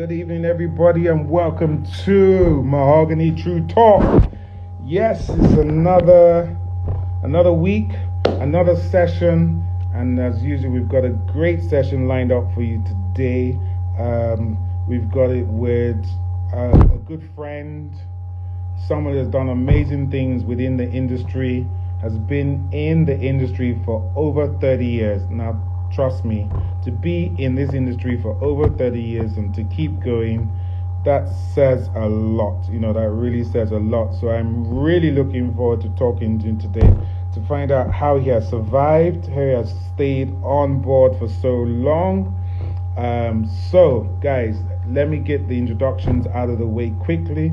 Good evening, everybody, and welcome to Mahogany True Talk. Yes, it's another week, another session, and as usual, we've got a great session lined up for you today. We've got it with a good friend, someone that's done amazing things within the industry, has been in the industry for over 30 years. Now, trust me, to be in this industry for over 30 years and to keep going, that says a lot. That really says a lot. So I'm really looking forward to talking to him today to find out how he has survived, how he has stayed on board for so long. So, guys, let me get the introductions out of the way quickly.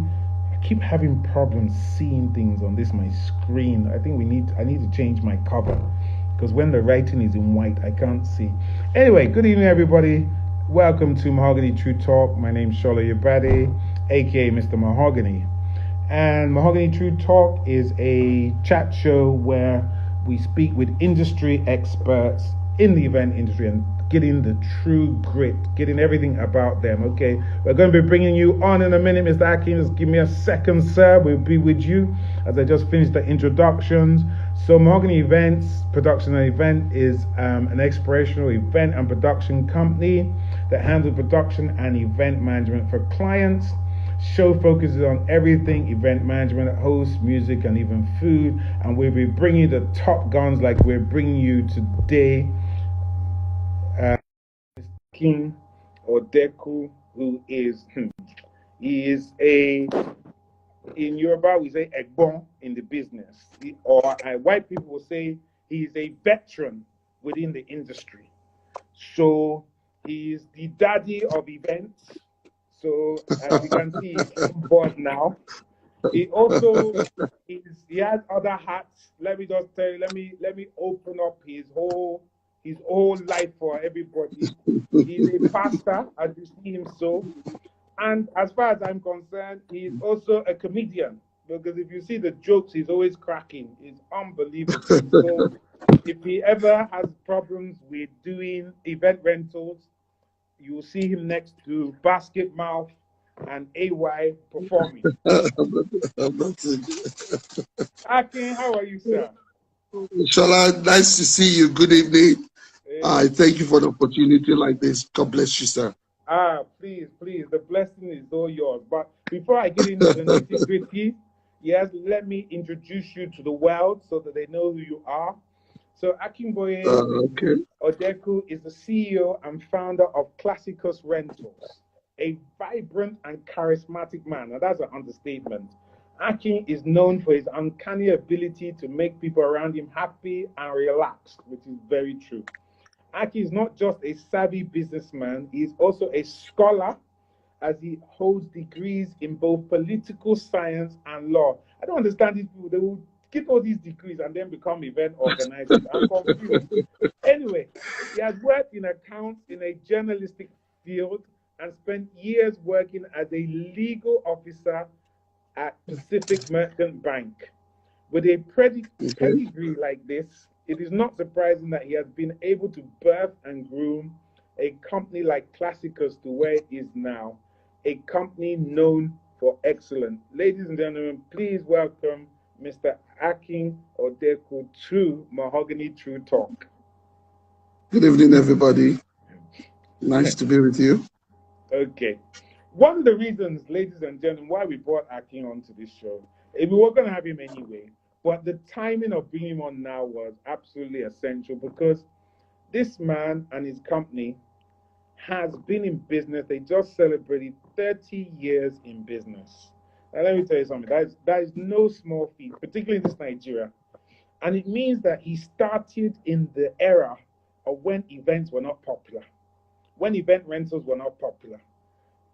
I keep having problems seeing things on my screen. I think I need to change my cover, because when the writing is in white, I can't see. Anyway, good evening, everybody. Welcome to Mahogany True Talk. My name's Shola Yabade, aka Mr. Mahogany. And Mahogany True Talk is a chat show where we speak with industry experts in the event industry and getting the true grit, getting everything about them. Okay, we're going to be bringing you on in a minute. Mr. Akin, just give me a second, sir. We'll be with you as I just finished the introductions. So Mahogany Events, Production and Event is an experiential event and production company that handles production and event management for clients. Show focuses on everything event management, hosts, music, and even food. And we'll be bringing you the top guns like we're bringing you today. Akin Odeku, who is in Yoruba we say Egbon in the business, or white people will say he's a veteran within the industry. So he's the daddy of events. So as you can see, he's on board now. He also has other hats. Let me just tell you. Let me open up his whole life for everybody. He's a pastor, as you see him so. And as far as I'm concerned, he's also a comedian, because if you see the jokes he's always cracking, it's unbelievable. So if he ever has problems with doing event rentals, you will see him next to Basket Mouth and AY performing. Akin, how are you, sir? Shola, nice to see you. Good evening. I thank you for the opportunity like this. God bless you, sir. Please, the blessing is all yours. But before I get into the nitty-gritty, yes, let me introduce you to the world so that they know who you are. So Akin Odeku is the CEO and founder of Classicus Rentals, a vibrant and charismatic man. Now that's an understatement. Akin is known for his uncanny ability to make people around him happy and relaxed, which is very true. Akin is not just a savvy businessman, he is also a scholar, as he holds degrees in both political science and law. I don't understand these people. They will get all these degrees and then become event organizers. I'm confused. Anyway, he has worked in accounts in a journalistic field and spent years working as a legal officer at Pacific Merchant Bank. With a pedigree like this, it is not surprising that he has been able to birth and groom a company like Classicus to where it is now, a company known for excellence. Ladies and gentlemen, please welcome Mr. Akin Odeku to Mahogany True Talk. Good evening, everybody. Nice to be with you. Okay. One of the reasons, ladies and gentlemen, why we brought Akin onto this show, we were going to have him anyway, but the timing of bringing him on now was absolutely essential, because this man and his company has been in business. They just celebrated 30 years in business. Now, let me tell you something. That is no small feat, particularly in this Nigeria. And it means that he started in the era of when events were not popular, when event rentals were not popular.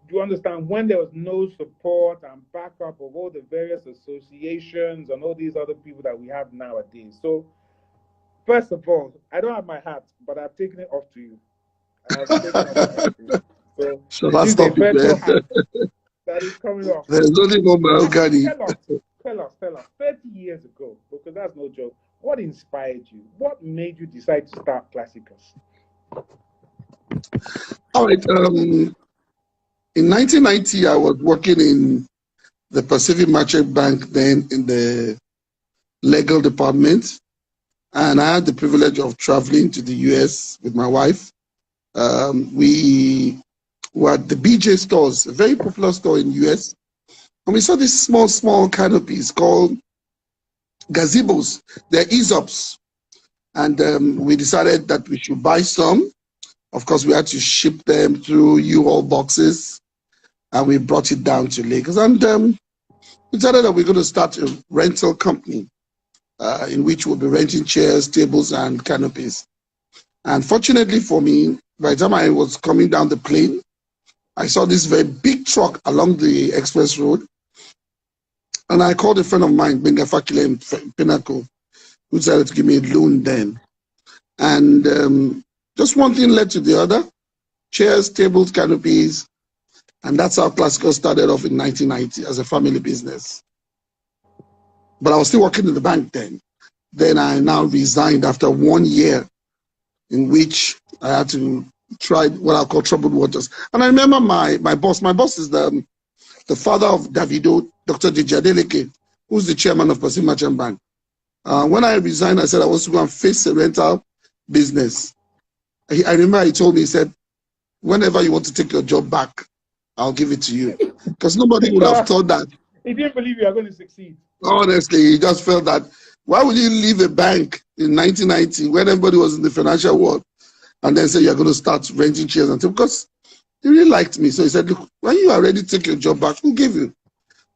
Do you understand? When there was no support and backup of all the various associations and all these other people that we have nowadays. So, first of all, I don't have my hat, but I've taken it off to you. So that's the virtual hat that is coming off. There's only no Mahogany. Tell us, 30 years ago, because that's no joke, what inspired you? What made you decide to start Classicus? All right. In 1990, I was working in the Pacific Merchant Bank, then in the legal department. And I had the privilege of traveling to the US with my wife. We were at the BJ stores, a very popular store in the US. And we saw these small canopies called gazebos. They're ESOPs. And we decided that we should buy some. Of course, we had to ship them through U-Haul boxes. And we brought it down to Lagos. And we decided that we're going to start a rental company in which we'll be renting chairs, tables, and canopies. And fortunately for me, by the time I was coming down the plane, I saw this very big truck along the express road. And I called a friend of mine, Benga Fakile in Pinnacle, who decided to give me a loan then. And just one thing led to the other. Chairs, tables, canopies. And that's how Classicus started off in 1990 as a family business. But I was still working in the bank then. Then I now resigned after 1 year in which I had to try what I call troubled waters. And I remember my boss. My boss is the father of Davido, Dr. Dijadeleke, who's the chairman of Pacific Merchant Bank. When I resigned, I said I was to go and face a rental business. I remember he told me, he said, whenever you want to take your job back, I'll give it to you. Because nobody would have thought that. He didn't believe you are going to succeed. Honestly, he just felt that, why would you leave a bank in 1990 when everybody was in the financial world and then say you're going to start renting chairs and tables? Because he really liked me. So he said, look, when you are ready to take your job back, we'll give you.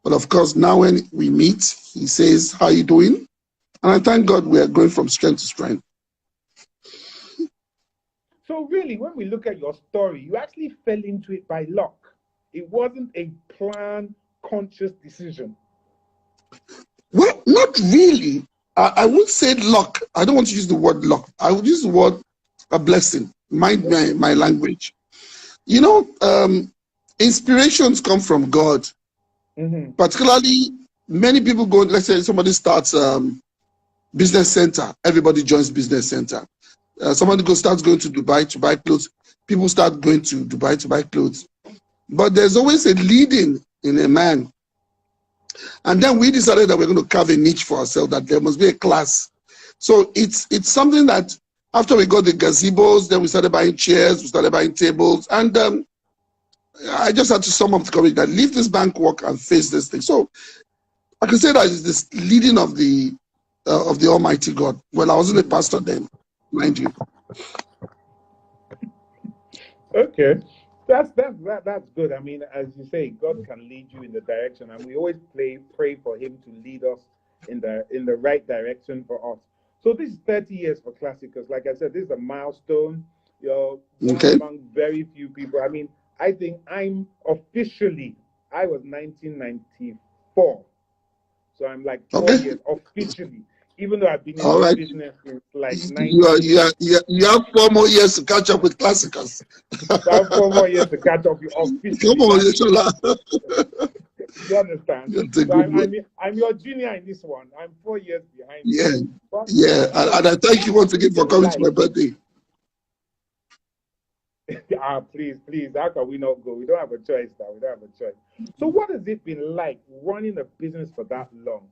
But of course, now when we meet, he says, how are you doing? And I thank God we are going from strength to strength. So really, when we look at your story, you actually fell into it by luck. It wasn't a planned, conscious decision. Well, not really. I would say luck. I don't want to use the word luck. I would use the word a blessing. Mind my language. You know, inspirations come from God. Mm-hmm. Particularly, many people go, let's say somebody starts business center. Everybody joins business center. Somebody starts going to Dubai to buy clothes. People start going to Dubai to buy clothes. But there's always a leading in a man. And then we decided that we're going to carve a niche for ourselves, that there must be a class. So it's something that after we got the gazebos, then we started buying chairs, we started buying tables. And I just had to sum up the courage that leave this bank work and face this thing. So I can say that it's this leading of the Almighty God. Well, I wasn't a pastor then, mind you. Okay. That's good. I mean, as you say, God can lead you in the direction, and we always pray for Him to lead us in the right direction for us. So this is 30 years for Classicus. Like I said, this is a milestone. You're one among very few people. I mean, I think I was 1994, so I'm like 4 years officially. Even though I've been in this business since like 19. You have 4 more years to catch up with Classicus. I have 4 more years to catch up with officially. Come on, you understand? So I'm your junior in this one. I'm 4 years behind. Yeah. And I thank you once again for coming to my birthday. Please. How can we not go? We don't have a choice now. We don't have a choice. So what has it been like running a business for that long?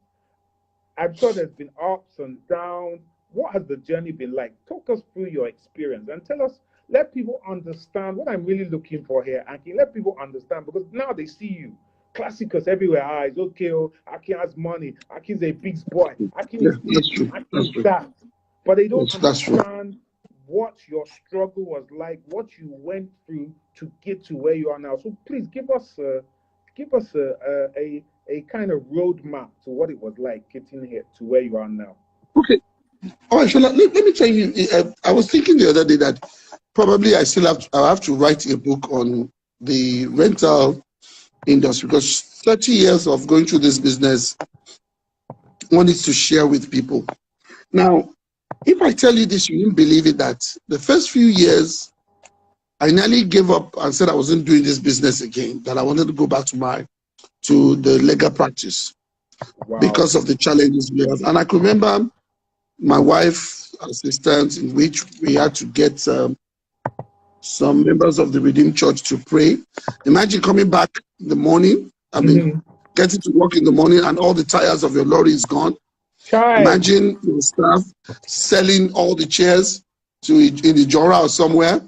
I'm sure there's been ups and downs. What has the journey been like? Talk us through your experience and tell us, let people understand what I'm really looking for here, Akin. Let people understand, because now they see you. Classicus everywhere. It's okay. Akin has money. Akin's a big boy. Akin is this. Akin is that. But they don't understand what your struggle was like, what you went through to get to where you are now. So please give us a kind of roadmap to what it was like getting here to where you are now. Okay. All right, so let me tell you, I was thinking the other day that probably I have to write a book on the rental industry, because 30 years of going through this business, one needs to share with people. Now, if I tell you this, you won't believe it, that the first few years, I nearly gave up and said I wasn't doing this business again, that I wanted to go back to the legal practice. Wow. Because of the challenges we have. And I could remember my wife's assistant, in which we had to get some members of the Redeemed Church to pray. Imagine coming back in the morning, getting to work in the morning and all the tires of your lorry is gone. Imagine your staff selling all the chairs in the Jora or somewhere.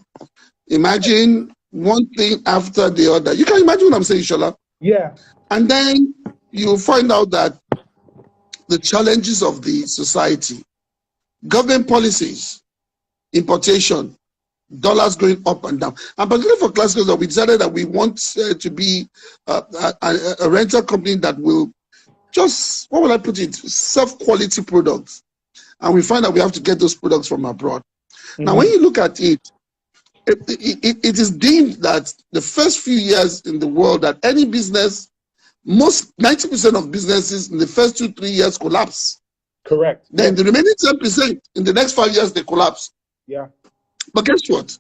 Imagine one thing after the other. You can imagine what I'm saying, Shola? Yeah. And then you find out that the challenges of the society, government policies, importation, dollars going up and down. And particularly for Classicus, we decided that we want to be a rental company that will just, what will I put it, serve quality products. And we find that we have to get those products from abroad. Now, when you look at it, it is deemed that the first few years in the world that any business, most 90% of businesses in the first 2-3 years collapse. Correct. Then the remaining 10% in the next 5 years they collapse. Yeah. But guess what?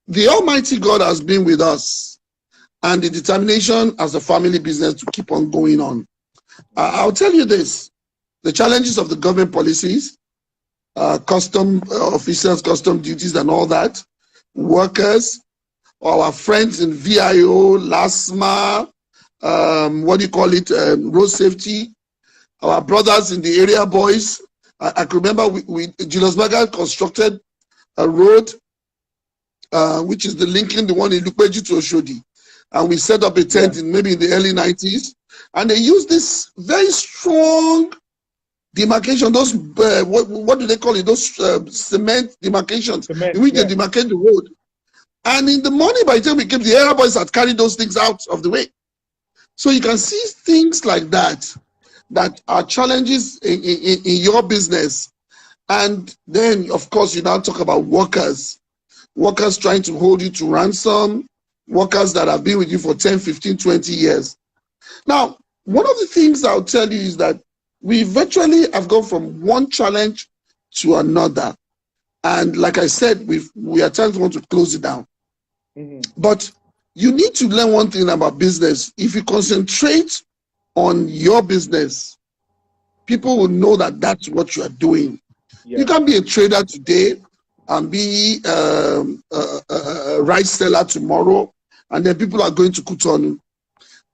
The Almighty God has been with us, and the determination as a family business to keep on going on. I'll tell you this: the challenges of the government policies, custom officers, custom duties, and all that, workers, our friends in VIO, LASMA, what do you call it, road safety, our brothers in the area boys. I can remember Julius Berger constructed a road, which is the linking the one in Lukweji to Oshodi. And we set up a tent in maybe in the early 90s. And they used this very strong demarcation, those, what do they call it? Those cement demarcations, in which they demarcate the road. And in the morning, by the time we came, the area boys had carried those things out of the way. So you can see things like that, that are challenges in your business. And then, of course, you now talk about workers trying to hold you to ransom, workers that have been with you for 10, 15, 20 years. Now, one of the things I'll tell you is that we virtually have gone from one challenge to another. And like I said, we at times want to close it down. But you need to learn one thing about business. If you concentrate on your business, people will know that that's what you are doing. You can be a trader today and be a rice seller tomorrow, and then people are going to Kutonu.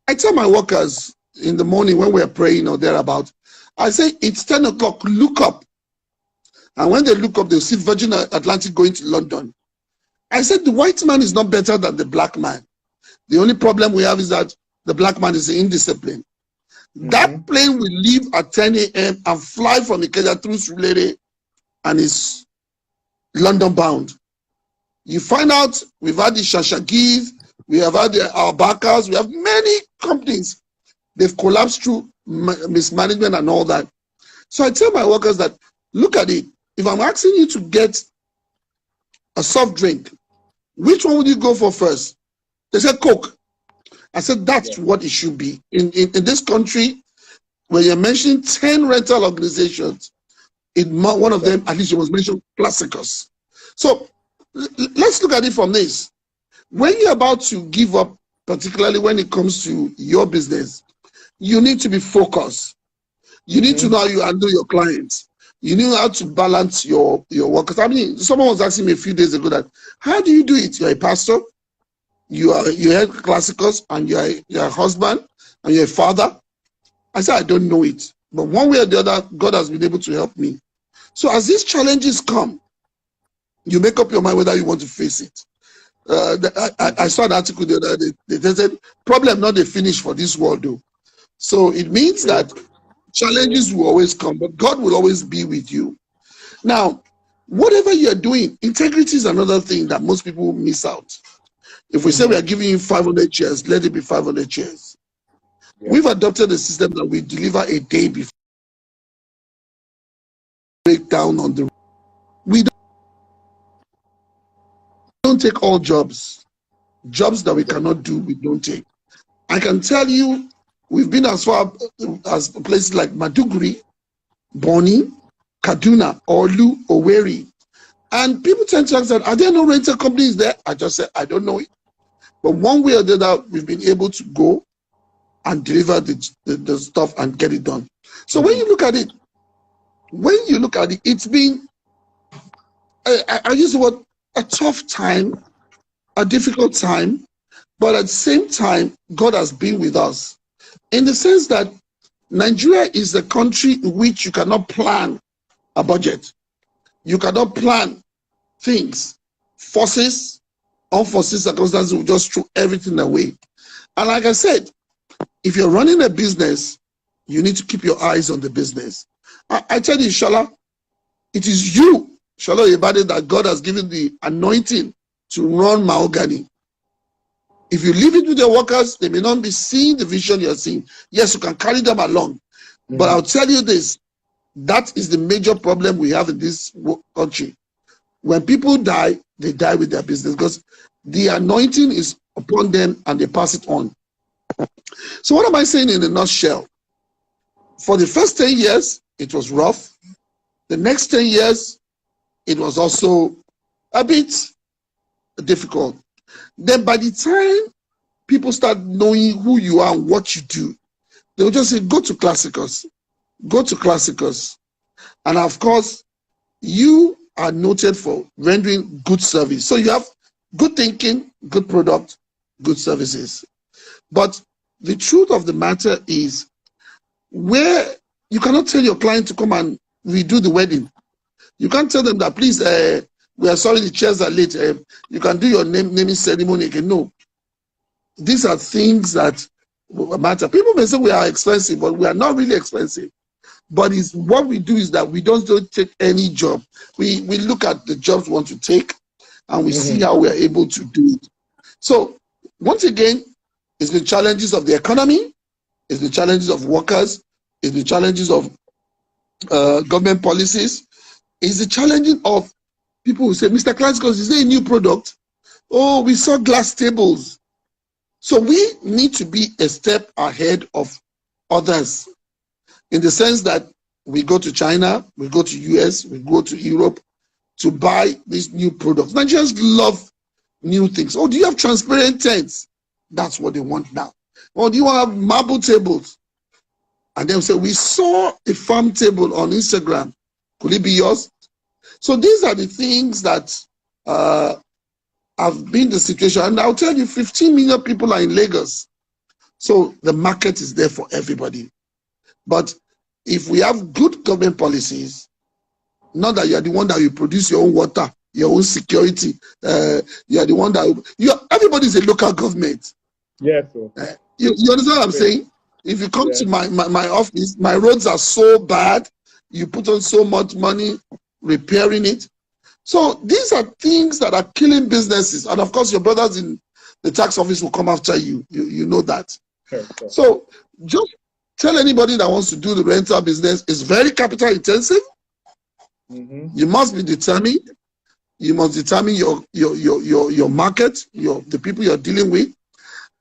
I tell my workers in the morning when we're praying or thereabout, I say, it's 10 o'clock, look up. And when they look up, they'll see Virgin Atlantic going to London. I said, the white man is not better than the black man. The only problem we have is that the black man is indisciplined. That plane will leave at 10 a.m. and fly from Ikeja through Surulere and is London bound. You find out we've had the Shashagis, we have had the Albakas, we have many companies. They've collapsed through mismanagement and all that. So I tell my workers that, look at it. If I'm asking you to get a soft drink, which one would you go for first? They said Coke. I said, that's what it should be. In this country, when you're mentioning 10 rental organizations, one of them, at least you must mention Classicus. So let's look at it from this. When you're about to give up, particularly when it comes to your business, you need to be focused. You need to know how you handle your clients. You know how to balance your workers. I mean, someone was asking me a few days ago that, how do you do it? You're a pastor, you head Classicus, and you're a husband, and you're a father. I said, I don't know it. But one way or the other, God has been able to help me. So as these challenges come, you make up your mind whether you want to face it. I saw an article the other day. They said, problem not a finish for this world, though. So it means that challenges will always come, but God will always be with you. Now, whatever you're doing, integrity is another thing that most people will miss out. If we say we are giving you 500 chairs, let it be 500 chairs. We've adopted a system that we deliver a day before break down on the. We don't take all jobs. Jobs that we cannot do, we don't take. I can tell you, we've been as far as places like Maduguri, Boni, Kaduna, Olu, Owerri. And people tend to ask, are there no rental companies there? I just said, I don't know it. But one way or the other, we've been able to go and deliver the stuff and get it done. So when you look at it, it's been, I use the word, a tough time, a difficult time, but at the same time, God has been with us in the sense that Nigeria is a country in which you cannot plan a budget. You cannot plan things. Forces, unforeseen circumstances will just throw everything away. And like I said, if you're running a business, you need to keep your eyes on the business. I tell you, Shala, it is you, Shala Yebade, that God has given the anointing to run Mahogany. If you leave it with your workers, they may not be seeing the vision you're seeing. Yes, you can carry them along. But I'll tell you this, that is the major problem we have in this country. When people die, they die with their business because the anointing is upon them and they pass it on. So what am I saying in a nutshell? For the first 10 years, it was rough. The next 10 years, it was also a bit difficult. Then by the time people start knowing who you are and what you do, they will just say, go to Classicus. Go to Classicus. And of course, you are noted for rendering good service. So you have good thinking, good product, good services. But the truth of the matter is, where you cannot tell your client to come and redo the wedding. You can't tell them that, please, we are sorry the chairs are late. You can do your naming ceremony again. No. These are things that matter. People may say we are expensive, but we are not really expensive. But it's, what we do is that we don't take any job. We look at the jobs we want to take, and we see how we are able to do it. So, once again, it's the challenges of the economy, it's the challenges of workers, it's the challenges of government policies, it's the challenges of people who say, Mr. Classicus, is there a new product? Oh, we saw glass tables. So we need to be a step ahead of others in the sense that we go to China, we go to US, we go to Europe to buy these new products. Nigerians love new things. Oh, do you have transparent tents? That's what they want now. Or do you want to have marble tables? And then say, we saw a farm table on Instagram. Could it be yours? So these are the things that have been the situation. And I'll tell you, 15 million people are in Lagos. So the market is there for everybody. But if we have good government policies, not that you are the one that you produce your own water, your own security, you are the one that everybody is a local government. Yes. You understand what I'm saying? If you come to my office, my roads are so bad, you put on so much money repairing it. So these are things that are killing businesses. And of course, your brothers in the tax office will come after you. You know that. Sure. So just tell anybody that wants to do the rental business, it's very capital intensive. You must be determined. You must determine your market, the people you're dealing with,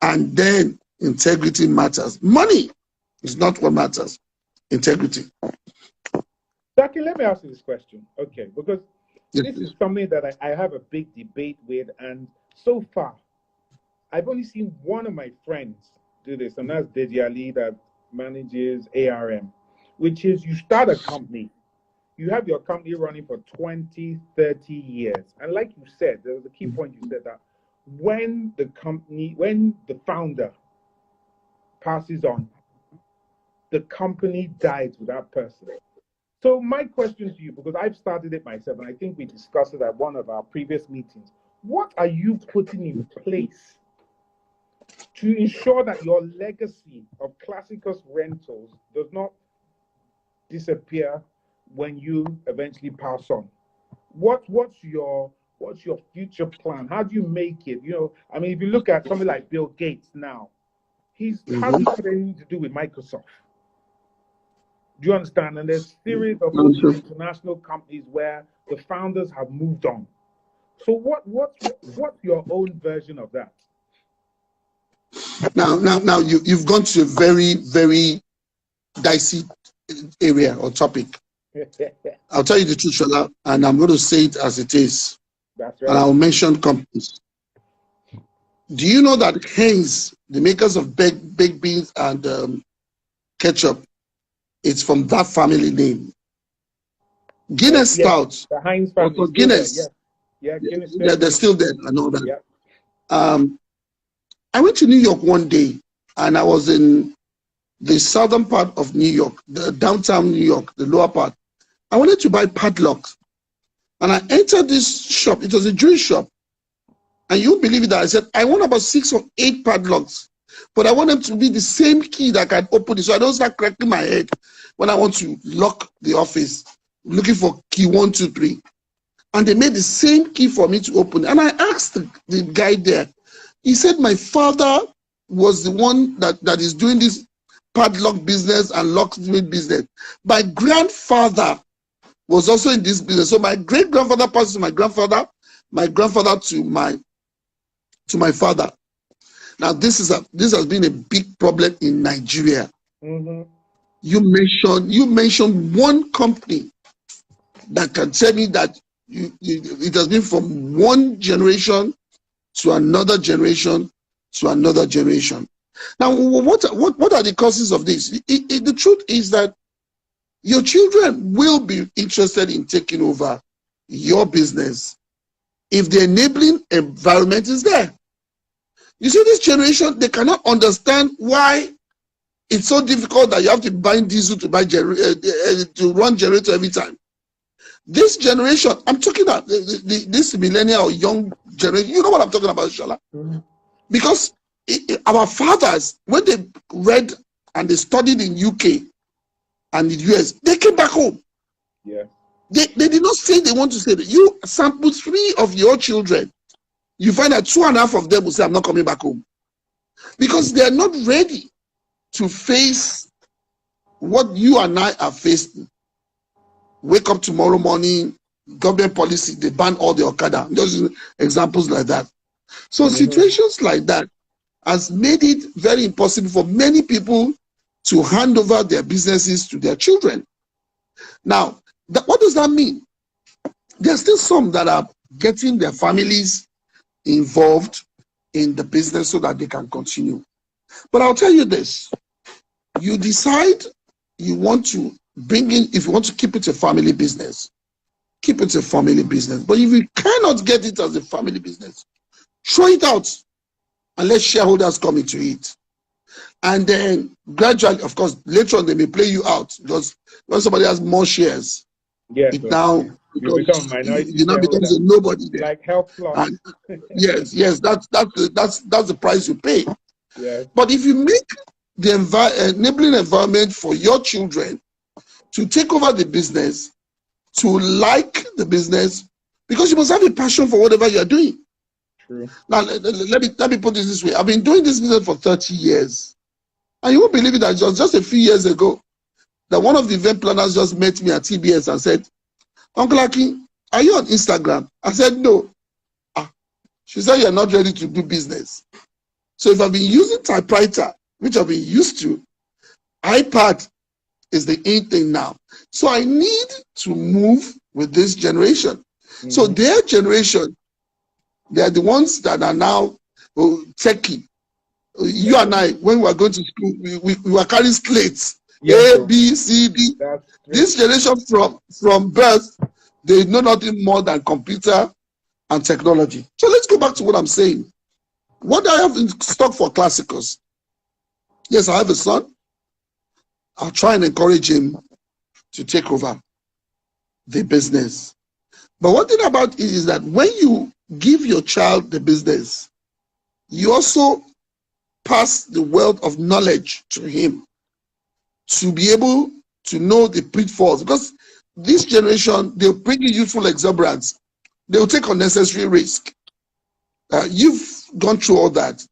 and then integrity matters. Money is not what matters. Integrity. Akin, let me ask you this question, okay? Because this is something that I have a big debate with, and so far, I've only seen one of my friends do this, and that's Deji Ali that manages ARM, which is you start a company. You have your company running for 20, 30 years. And like you said, there was a key point you said that when the founder passes on, the company dies with that person. So my question to you, because I've started it myself, and I think we discussed it at one of our previous meetings, what are you putting in place to ensure that your legacy of Classicus Rentals does not disappear when you eventually pass on? What's your future plan? How do you make it? You know, I mean, if you look at somebody like Bill Gates now, he's hardly got anything to do with Microsoft. Do you understand? And there's a series of international companies where the founders have moved on. So what's your own version of that? Now you've gone to a very, very dicey area or topic. I'll tell you the truth, Shola, and I'm going to say it as it is. That's right. And I'll mention companies. Do you know that Heinz, the makers of baked beans and ketchup, it's from that family name? Guinness Stout. The Heinz family. Guinness. Guinness. They're still there. I know that. I went to New York one day, and I was in the southern part of New York, the downtown New York, the lower part. I wanted to buy padlocks, and I entered this shop. It was a jewelry shop, and you believe it that I said, I want about 6 or 8 padlocks, but I want them to be the same key that can open it, so I don't start cracking my head when I want to lock the office, looking for key 1, 2, 3. And they made the same key for me to open. And I asked the guy there. He said my father was the one that is doing this padlock business and locksmith business. My grandfather was also in this business. So my great-grandfather passed to my grandfather to my father. Now this has been a big problem in Nigeria. Mm-hmm. You mentioned one company that can tell me that it has been from one generation to another generation to another generation. Now, what are the causes of this? The truth is that your children will be interested in taking over your business if the enabling environment is there. You see, this generation, they cannot understand why it's so difficult that you have to buy diesel to run generator every time. This generation, I'm talking about this millennial or young generation, you know what I'm talking about, Shala? Mm-hmm. Because our fathers, when they read and they studied in UK and the US, they came back home. Yeah. They did not say they want to say that. You sample 3 of your children, you find that 2.5 of them will say, I'm not coming back home. Because they are not ready to face what you and I are facing. Wake up tomorrow morning, government policy, they ban all the Okada. Just examples like that. So situations like that has made it very impossible for many people to hand over their businesses to their children. Now, what does that mean? There are still some that are getting their families involved in the business so that they can continue. But I'll tell you this. You decide you want to bring in, if you want to keep it a family business, keep it a family business. But if you cannot get it as a family business, throw it out and let shareholders come into it. And then gradually, of course, later on they may play you out because when somebody has more shares, yes, it now you become minority. You now becomes a nobody there. Like Health Plus. And yes, that's the price you pay. Yes. But if you make the enabling environment for your children to take over the business, to like the business, because you must have a passion for whatever you're doing. True. Now, let me put it this way. I've been doing this business for 30 years. And you won't believe it that just a few years ago, that one of the event planners just met me at TBS and said, Uncle Akin, are you on Instagram? I said, no. She said, you're not ready to do business. So if I've been using typewriter, which I've been used to, iPad is the in thing now. So I need to move with this generation. Mm-hmm. So their generation, they are the ones that are now techie. You and I, when we were going to school, we were carrying slates. Yes, A, B, C, D. This generation from birth, they know nothing more than computer and technology. So let's go back to what I'm saying. What do I have in stock for Classicus? Yes, I have a son. I'll try and encourage him to take over the business. But one thing about it is that when you give your child the business, you also pass the wealth of knowledge to him to be able to know the pitfalls. Because this generation, they'll bring you youthful exuberance. They'll take unnecessary risk. You've gone through all that.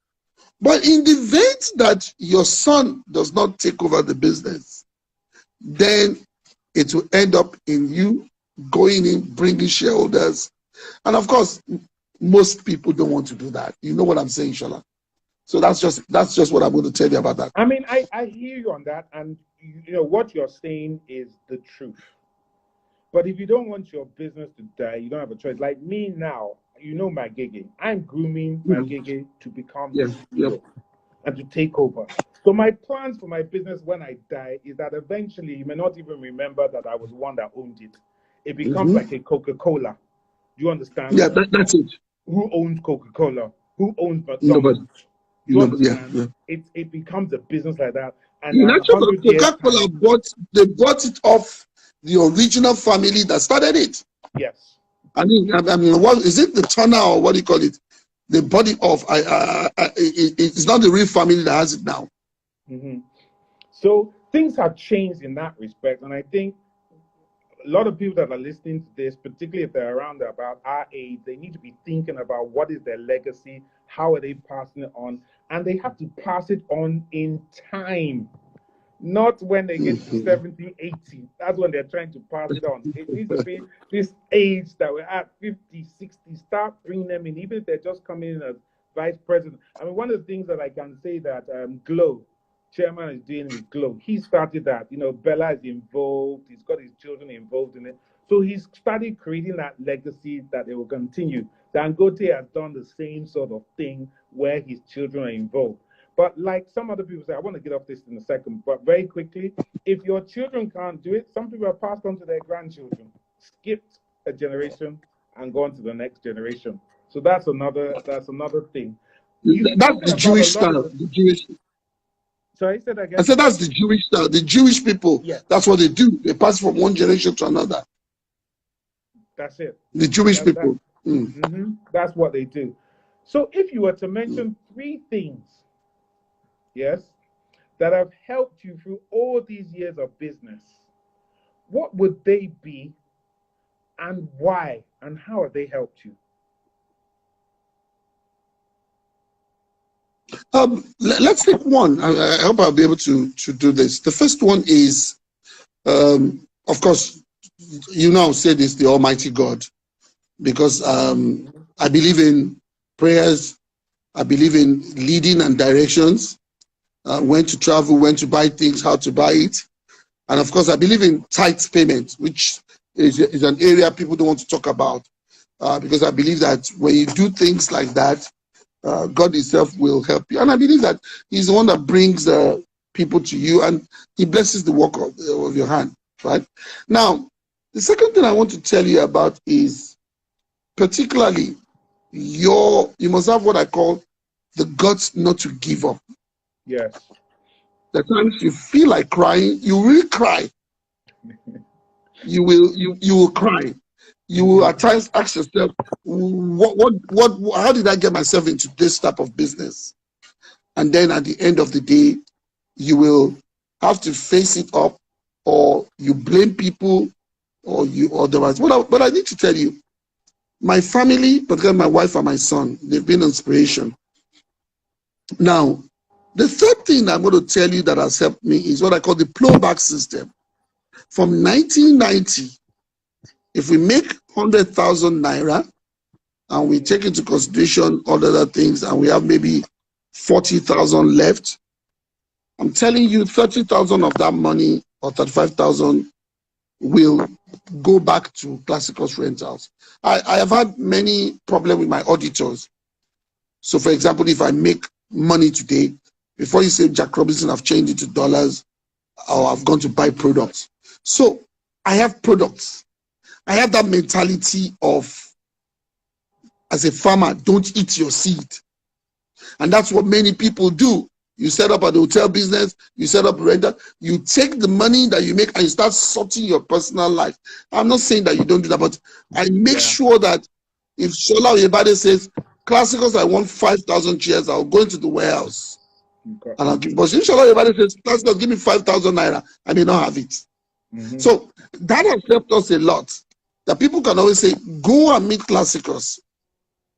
But in the event that your son does not take over the business, then it will end up in you going in, bringing shareholders. And of course, most people don't want to do that. You know what I'm saying, Shola? So that's just what I'm going to tell you about that. I mean, I hear you on that. And, you know, what you're saying is the truth. But if you don't want your business to die, you don't have a choice. Like me now, you know my gigi. I'm grooming my gigi to become the CEO and to take over. So my plans for my business when I die is that eventually you may not even remember that I was one that owned it. It becomes like a Coca-Cola. Do you understand? Yeah, that's it. Who owns Coca-Cola? who owns Nobody. McDonald's. Do you Nobody. Yeah, understand? yeah. It becomes a business like that. And In at actual 100 years Coca-Cola time, bought it off the original family that started it. yes. I mean, what is it? The Turner, or what do you call it? The body of it's not the real family that has it now. Mm-hmm. So things have changed in that respect, and I think a lot of people that are listening to this, particularly if they're around about our age, they need to be thinking about what is their legacy, how are they passing it on, and they have to pass it on in time. Not when they get to 70, 80. That's when they're trying to pass it on. It needs to be this age that we're at, 50, 60. Start bringing them in, even if they're just coming in as vice president. I mean, one of the things that I can say that Glow, chairman, is doing with Glow, he started that. You know, Bella is involved. He's got his children involved in it. So he's started creating that legacy that they will continue. Dangote has done the same sort of thing where his children are involved. But like some other people say, I want to get off this in a second, but very quickly, if your children can't do it, some people are passed on to their grandchildren, skipped a generation and gone to the next generation. So that's another thing. That's the Jewish style. The Jewish. Sorry, say that again. I said that's the Jewish style. The Jewish people, yes. That's what they do. They pass from one generation to another. That's it. The Jewish people. That's what they do. So if you were to mention 3 things, yes, that have helped you through all these years of business, what would they be, and why, and how have they helped you? Let's take one. I hope I'll be able to do this. The first one is, of course, you now say this, the Almighty God, because I believe in prayers, I believe in leading and directions. When to travel, when to buy things, how to buy it. And of course, I believe in tithe payment, which is an area people don't want to talk about, because I believe that when you do things like that, God himself will help you. And I believe that he's the one that brings people to you, and he blesses the work of your hand, right? Now, the second thing I want to tell you about is particularly you must have what I call the guts not to give up. Yes. The times you feel like crying, you will cry. You will cry. You will at times ask yourself, how did I get myself into this type of business? And then at the end of the day, you will have to face it up, or you blame people, or you otherwise. But I need to tell you, my family, particularly my wife and my son, they've been inspiration. Now, the third thing I'm going to tell you that has helped me is what I call the plowback system. From 1990, if we make 100,000 naira and we take into consideration all other things, and we have maybe 40,000 left, I'm telling you 30,000 of that money, or 35,000, will go back to Classicus rentals. I have had many problems with my auditors. So for example, if I make money today, before you say Jack Robinson, I've changed it to dollars, or I've gone to buy products. So I have products. I have that mentality of, as a farmer, don't eat your seed. And that's what many people do. You set up an hotel business, you set up a rental, you take the money that you make and you start sorting your personal life. I'm not saying that you don't do that, but I make sure that if Shola Oyebade says, Classicus, I want 5,000 chairs, I'll go into the warehouse. Okay. And I'll give, but if Shola Oyebade says, Classicus, give me 5,000 naira, I may not have it. So that has helped us a lot. That people can always say, go and meet Classicus.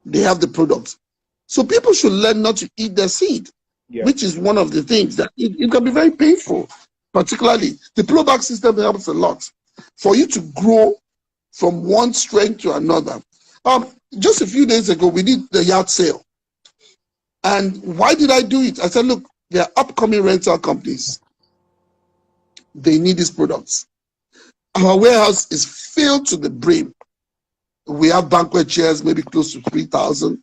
They have the product. So people should learn not to eat their seed, which is one of the things that it can be very painful. Particularly, the plowback system helps a lot for you to grow from one strength to another. Just a few days ago, we did the yard sale. And why did I do it? I said, look, there are upcoming rental companies. They need these products. Our warehouse is filled to the brim. We have banquet chairs, maybe close to 3,000.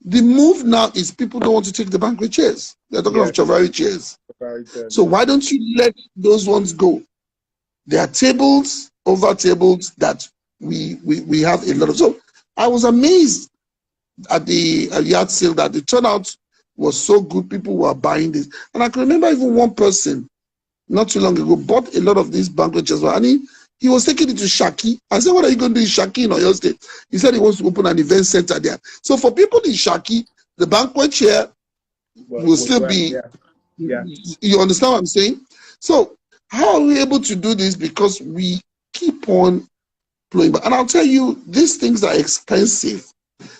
The move now is people don't want to take the banquet chairs. They're talking of Chavari chairs. So why don't you let those ones go? There are tables, over tables that we have a lot of. So I was amazed at the yard sale that the turnout was so good, people were buying this. And I can remember even one person not too long ago bought a lot of these banquet chairs, and he was taking it to Shaki. I said, what are you going to do in Shaki in Oyo State? He said he wants to open an event center there. So for people in Shaki, the banquet chair will still be, you understand what I'm saying? So how are we able to do this? Because we keep on blowing back. And I'll tell you, these things are expensive.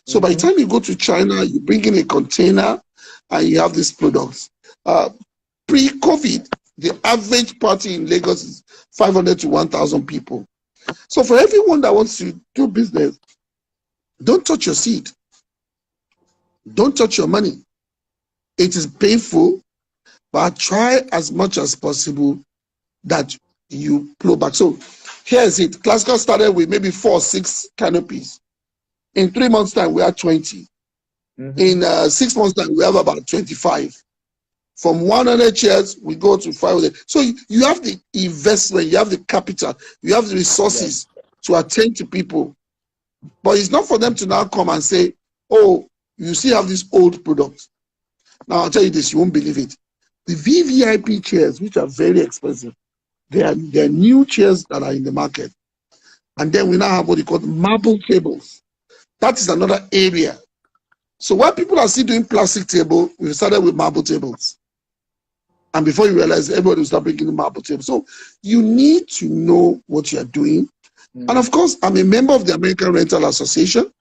So by the time you go to China, you bring in a container and you have these products. Pre-COVID, the average party in Lagos is 500 to 1,000 people. So for everyone that wants to do business, don't touch your seed. Don't touch your money. It is painful, but try as much as possible that you plow back. So here's it. Classicus started with maybe 4 or 6 canopies. In 3 months' time, we are 20. In 6 months' time, we have about 25. From 100 chairs, we go to 500. So you have the investment, you have the capital, you have the resources to attend to people. But it's not for them to now come and say, oh, you still have this old product. Now, I'll tell you this, you won't believe it. The VVIP chairs, which are very expensive, they are new chairs that are in the market. And then we now have what you call marble tables. That is another area. So while people are still doing plastic table, we started with marble tables. And before you realize, everybody will start bringing the marble tables. So you need to know what you're doing. And of course, I'm a member of the American Rental Association.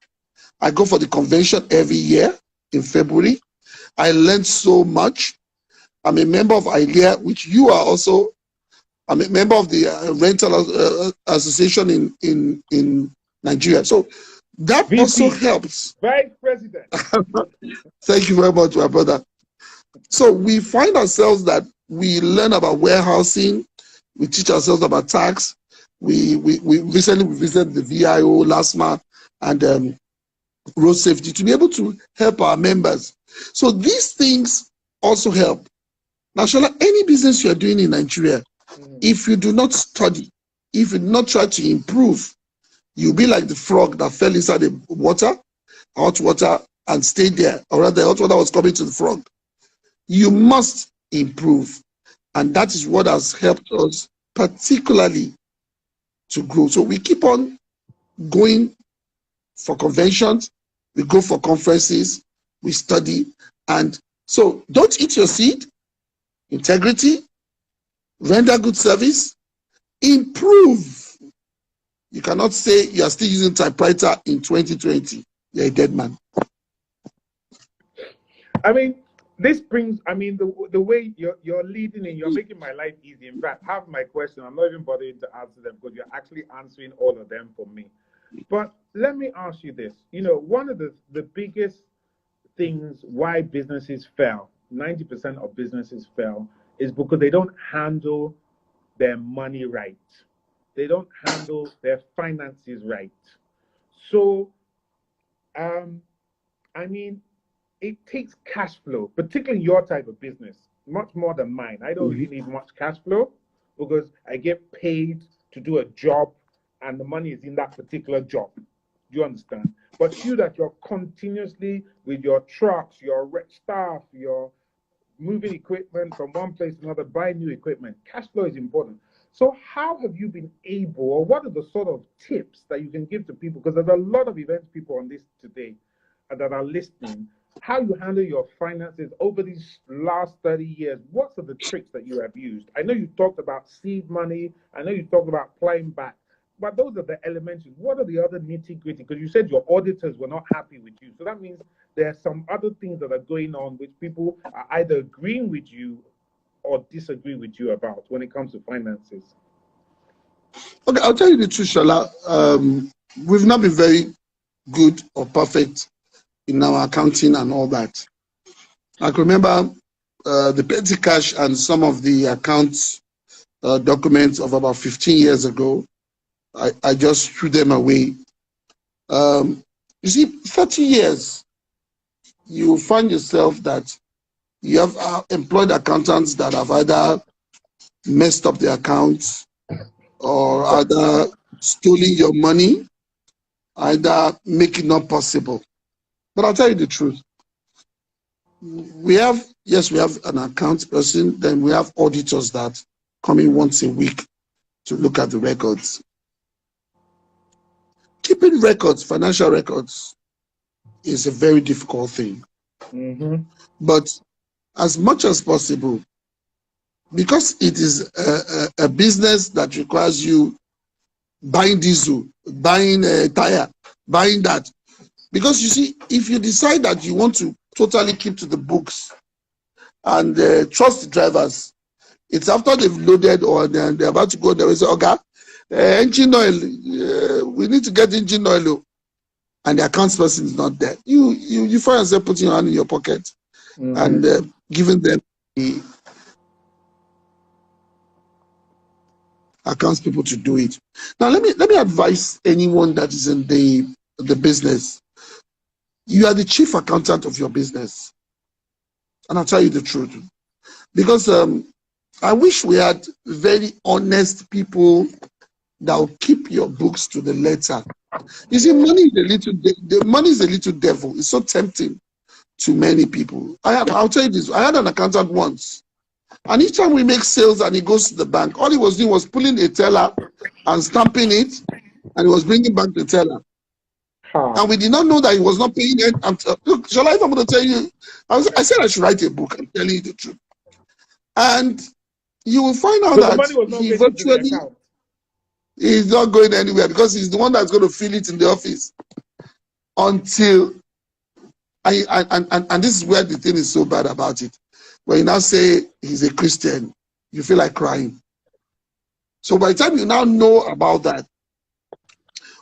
I go for the convention every year in February. I learned so much. I'm a member of ILEA, which you are also. I'm a member of the Rental Association in Nigeria. So that VP, also helps. Vice President. Thank you very much, my brother. So we find ourselves that we learn about warehousing, we teach ourselves about tax. We recently visited the VIO, LASMA, and road safety to be able to help our members. So these things also help. Now, Shola, any business you're doing in Nigeria, if you do not study, if you do not try to improve, you'll be like the frog that fell inside the water, hot water, and stayed there. Or rather, the hot water was coming to the frog. You must improve. And that is what has helped us particularly to grow. So we keep on going for conventions, we go for conferences, we study. And so don't eat your seed. Integrity, render good service, improve. You cannot say you are still using typewriter in 2020. You're a dead man. I mean, this brings, I mean, the way you're leading and you're making my life easy. In fact, half my question, I'm not even bothering to answer them because you're actually answering all of them for me. But let me ask you this. You know, one of the biggest things why businesses fail, 90% of businesses fail, is because they don't handle their money right. They don't handle their finances right. So, I mean, it takes cash flow, particularly your type of business, much more than mine. I don't really need much cash flow because I get paid to do a job and the money is in that particular job. Do you understand? But you that you're continuously with your trucks, your staff, your moving equipment from one place to another, buying new equipment, cash flow is important. So how have you been able, or what are the sort of tips that you can give to people? Because there's a lot of events people on this today that are listening. How you handle your finances over these last 30 years, what are the tricks that you have used? I know you talked about seed money. I know you talked about playing back. But those are the elementaries. What are the other nitty-gritty? Because you said your auditors were not happy with you. So that means there are some other things that are going on which people are either agreeing with you or disagree with you about when it comes to finances. Okay, I'll tell you the truth, Shola. We've not been very good or perfect in our accounting and all that. I can remember the petty cash and some of the accounts documents of about 15 years ago. I just threw them away. You see, 30 years, you find yourself that you have employed accountants that have either messed up the accounts or either stolen your money, either make it not possible. But I'll tell you the truth. We have an account person, then we have auditors that come in once a week to look at the records. Keeping records, financial records, is a very difficult thing. But as much as possible, because it is a business that requires you buying diesel, buying a tire, buying that. Because you see, if you decide that you want to totally keep to the books and trust the drivers, it's after they've loaded or they're about to go there, we say, okay, engine oil, we need to get engine oil, and the accounts person is not there. You find yourself putting your hand in your pocket and giving them the accounts people to do it. Now let me advise anyone that is in the business. You are the chief accountant of your business, and I'll tell you the truth, because I wish we had very honest people that will keep your books to the letter. You see, money is a little devil. It's so tempting to many people. I'll tell you this. I had an accountant once, and each time we make sales and he goes to the bank, all he was doing was pulling a teller and stamping it, and he was bringing back the teller. And we did not know that he was not paying it. Look, shall I, if I'm going to tell you, I said I should write a book. I'm telling you the truth. And you will find out that he virtually is not going anywhere, because he's the one that's going to feel it in the office until and this is where the thing is so bad about it. When you now say he's a Christian, you feel like crying. So by the time you now know about that,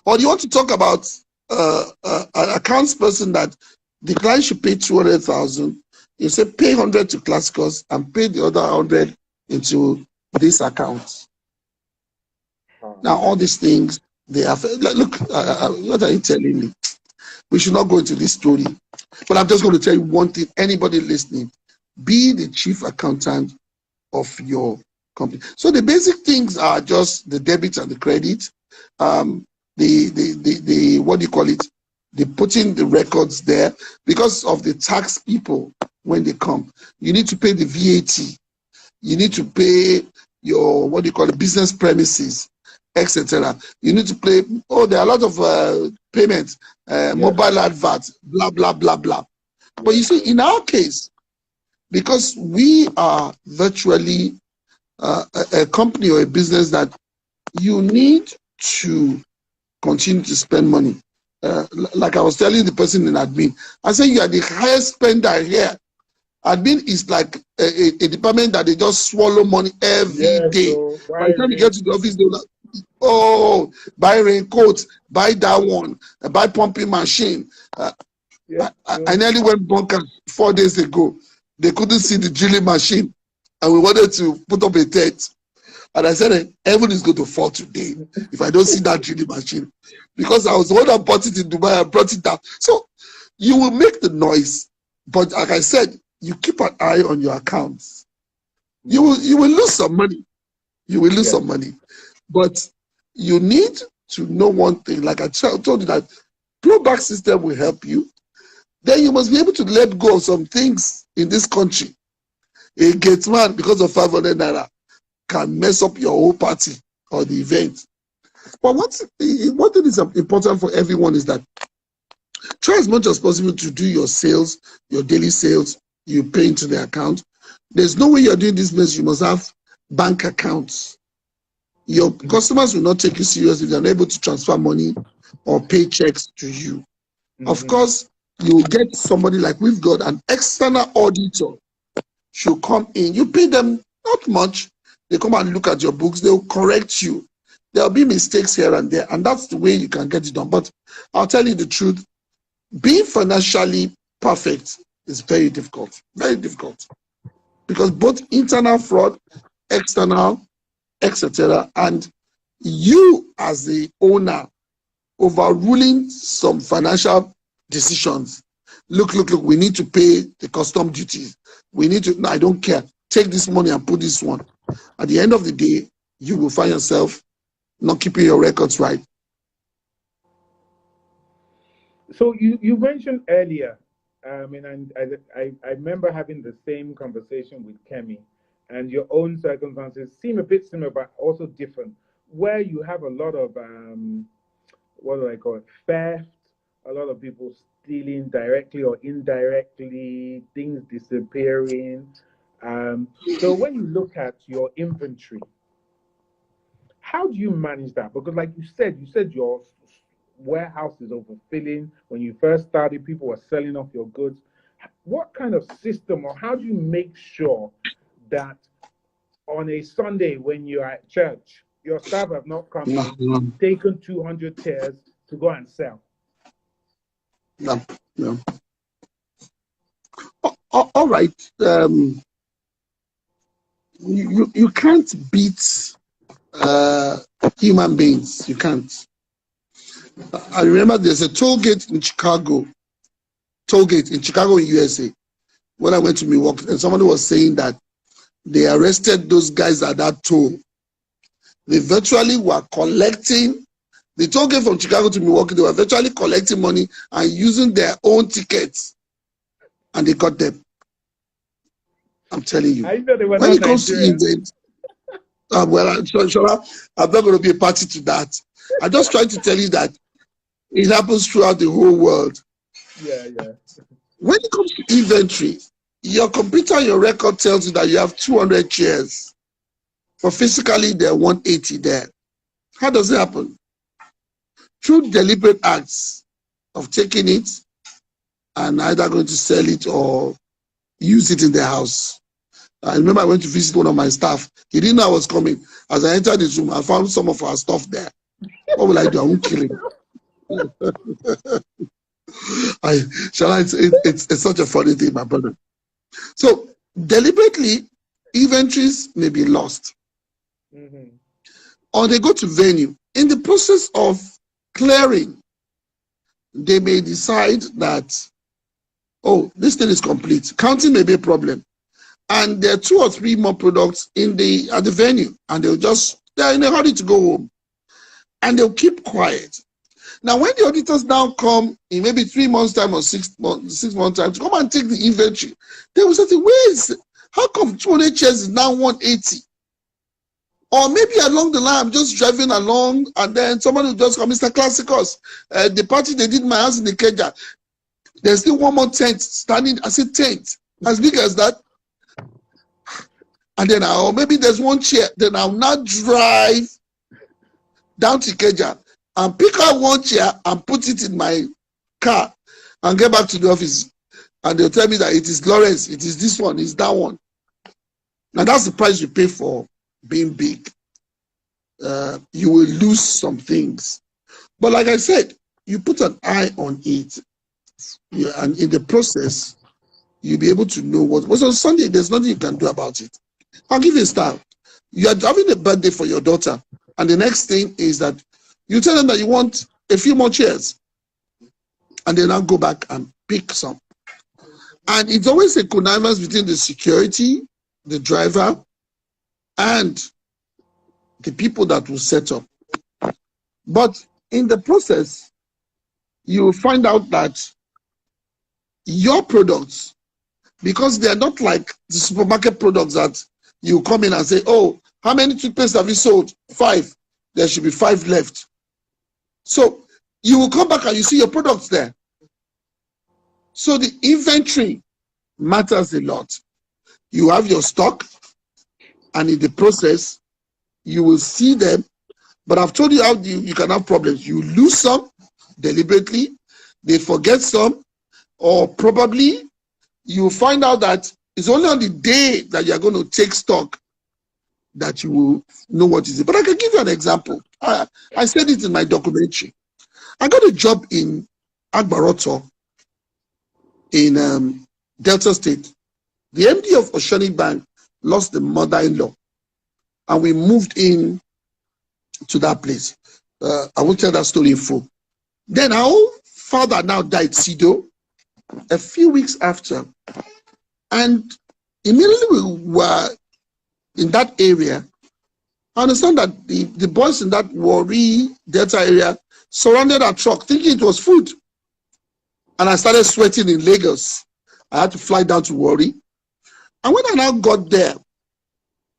or you want to talk about an accounts person that the client should pay 200,000, you say pay 100 to Classicus and pay the other 100 into this account. Now all these things, they have, look, what are you telling me? We should not go into this story, but I'm just going to tell you one thing. Anybody listening, be the chief accountant of your company. So the basic things are just the debit and the credit, the what do you call it? They putting the records there because of the tax people. When they come, you need to pay the VAT. You need to pay your, what do you call it, business premises, etc. You need to pay, there are a lot of payments, mobile adverts, blah, blah, blah, blah. But you see, in our case, because we are virtually a company or a business that you need to continue to spend money. Like I was telling the person in admin, I said, you are the highest spender here. Admin is like a department that they just swallow money every day. By the time you get to the office, they're like, buy raincoat, buy that one, buy pumping machine. I nearly went bonkers 4 days ago. They couldn't see the drilling machine, and we wanted to put up a tent. And I said, heaven is going to fall today if I don't see that drilling machine. Because I was the one that bought it in Dubai and brought it down. So you will make the noise, but like I said, you keep an eye on your accounts. You will lose some money. You will lose some money. But you need to know one thing. Like I told you, that blowback system will help you. Then you must be able to let go of some things in this country. A gate man, because of 500 naira, can mess up your whole party or the event. But one thing is important for everyone is that try as much as possible to do your sales, your daily sales, you pay into the account. There's no way you're doing this business, you must have bank accounts. Your customers will not take you seriously if they're not able to transfer money or pay checks to you. Of course, you will get somebody like we've got an external auditor should come in. You pay them not much. They come and look at your books. They'll correct you. There'll be mistakes here and there, and that's the way you can get it done. But I'll tell you the truth, being financially perfect is very difficult, because both internal fraud, external, etc., and you as the owner overruling some financial decisions. Look, we need to pay the custom duties. We need to, no, I don't care. Take this money and put this one. At the end of the day, you will find yourself not keeping your records right. So you mentioned earlier, and I remember having the same conversation with Kemi, and your own circumstances seem a bit similar, but also different, where you have a lot of what do I call it, theft, a lot of people stealing directly or indirectly, things disappearing. So when you look at your inventory, how do you manage that? Because, like you said your warehouse is overfilling. When you first started, people were selling off your goods. What kind of system, or how do you make sure that on a Sunday when you're at church, your staff have not come No, in, no, taken 200 chairs to go and sell? no, no. All right. You can't beat human beings. You can't. I remember there's a toll gate in Chicago, in USA. When I went to Milwaukee, and somebody was saying that they arrested those guys at that toll. They virtually were collecting the toll gate from Chicago to Milwaukee. They were virtually collecting money and using their own tickets, and they got them. I'm telling you. I know they were When not it comes to Nigerians. events, well, I'm not going to be a party to that. I'm just trying to tell you that it happens throughout the whole world. Yeah, yeah. When it comes to inventory, your computer, your record tells you that you have 200 chairs, but physically there are 180 there. How does it happen? Through deliberate acts of taking it and either going to sell it or use it in their house. I remember I went to visit one of my staff. He didn't know I was coming. As I entered his room, I found some of our stuff there. What will I do? I won't kill him. It's such a funny thing, my brother. So deliberately, inventories may be lost. Mm-hmm. Or they go to venue. In the process of clearing, they may decide that, oh, this thing is complete. Counting may be a problem. And there are 2 or 3 more products at the venue, and they're in a hurry to go home. And they'll keep quiet. Now, when the auditors now come in maybe 3 months' time or 6 months' time to come and take the inventory, they will say, how come 200 chairs is now 180? Or maybe along the line, I'm just driving along, and then someone will just come, Mr. Classicus, the party they did my house in the Keja, there's still 1 more tent standing. I said, tent? As big as that? And then, or maybe there's 1 chair. Then I'll now drive down to Keja and pick out 1 chair and put it in my car and get back to the office. And they'll tell me that it is Lawrence, it is this one, it's that one. Now that's the price you pay for being big. You will lose some things. But like I said, you put an eye on it. And in the process, you'll be able to know what was on Sunday. There's nothing you can do about it. I'll give you a style. You are having a birthday for your daughter, and the next thing is that you tell them that you want a few more chairs, and they now go back and pick some. And it's always a connivance between the security, the driver, and the people that will set up. But in the process, you will find out that your products, because they are not like the supermarket products that you come in and say, oh, how many toothpaste have you sold? 5. There should be 5 left. So you will come back and you see your products there. So the inventory matters a lot. You have your stock, and in the process, you will see them. But I've told you how you can have problems. You lose some deliberately, they forget some, or probably you find out that it's only on the day that you're going to take stock that you will know what is it. But I can give you an example. I said it in my documentary. I got a job in Agbaroto in Delta State. The MD of Oceanic Bank lost the mother-in-law, and we moved in to that place. I will tell that story in full. Then our father now died, Sido, a few weeks after. And immediately we were in that area. I understand that the boys in that Warri Delta area surrounded our truck, thinking it was food. and I started sweating in Lagos. I had to fly down to Warri. And when I now got there,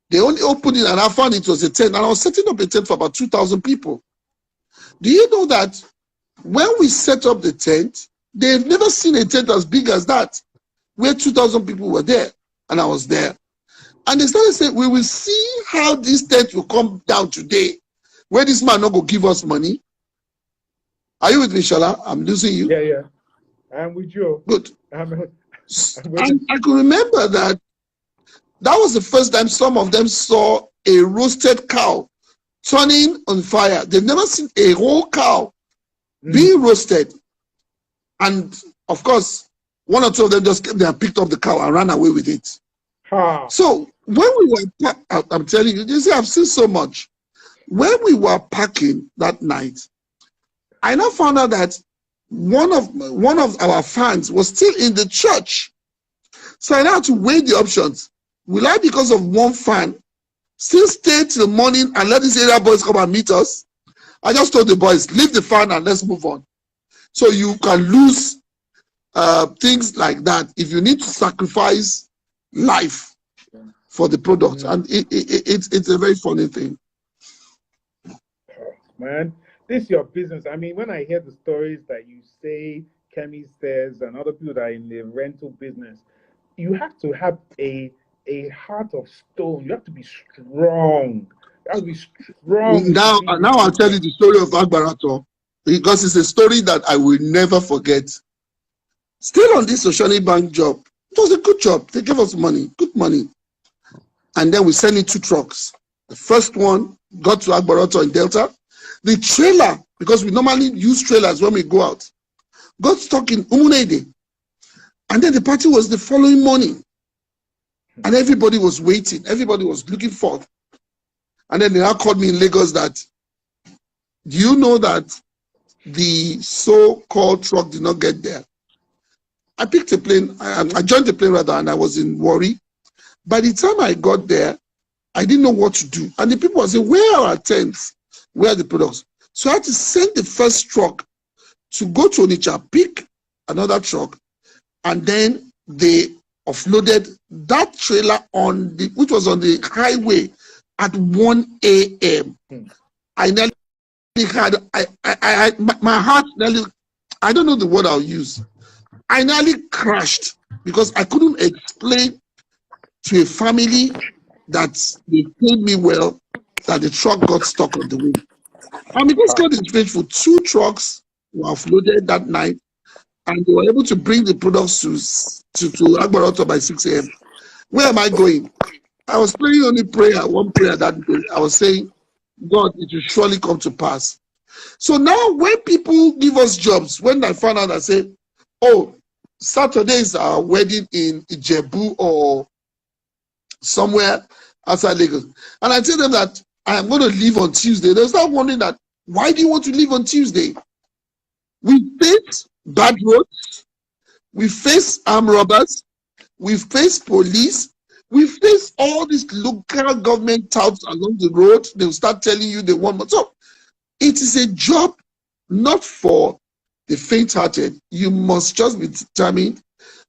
they only opened it and I found it was a tent. And I was setting up a tent for about 2,000 people. Do you know that when we set up the tent, they've never seen a tent as big as that, where 2,000 people were there. And I was there. And they started saying, we will see how this tent will come down today, where this man not going to give us money. Are you with me, Shala? I'm losing you. Yeah. I'm with you. Good. I'm and I could remember that was the first time some of them saw a roasted cow turning on fire. They've never seen a whole cow being roasted. And of course, one or two of them just came there and picked up the cow and ran away with it. So when we were, I'm telling you, see, I've seen so much. When we were packing that night, I now found out that one of our fans was still in the church. So I now had to weigh the options. Will I, because of one fan, still stay till morning and let these area boys come and meet us? I just told the boys, leave the fan and let's move on. So you can lose things like that if you need to sacrifice life for the product. And it's a very funny thing. Man, this is your business. I mean, when I hear the stories that you say, Kemi says, and other people that are in the rental business, you have to have a heart of stone. You have to be strong. You have to be strong. Now I'll tell you the story of Agbarato, because it's a story that I will never forget. Still on this Oceanic Bank job, it was a good job. They gave us money, good money. And then we sent in 2 trucks. The first one got to Agbarato in Delta. The trailer, because we normally use trailers when we go out, got stuck in Umunede. And then the party was the following morning. And everybody was waiting. Everybody was looking forth. And then they now called me in Lagos that, do you know that the so-called truck did not get there? I picked a plane. I joined the plane rather, and I was in Warri. By the time I got there, I didn't know what to do. And the people were saying, where are our tents? Where are the products? So I had to send the first truck to go to Onitsha, pick another truck, and then they offloaded that trailer which was on the highway at 1 a.m. I nearly had, my heart nearly, I don't know the word I'll use. I nearly crashed because I couldn't explain to a family that they paid me well, that the truck got stuck on the way. And because God is faithful, 2 trucks were offloaded that night, and they were able to bring the products to Agbarato by 6 a.m. Where am I going? I was praying only one prayer that day. I was saying, God, it will surely come to pass. So now when people give us jobs, when I found out, I say, oh, Saturday is our wedding in Ijebu or somewhere outside Lagos. And I tell them that I am going to leave on Tuesday. They start wondering that, why do you want to leave on Tuesday? We face bad roads. We face armed robbers. We face police. We face all these local government touts along the road. They'll start telling you they want more. So it is a job not for the faint-hearted. You must just be determined.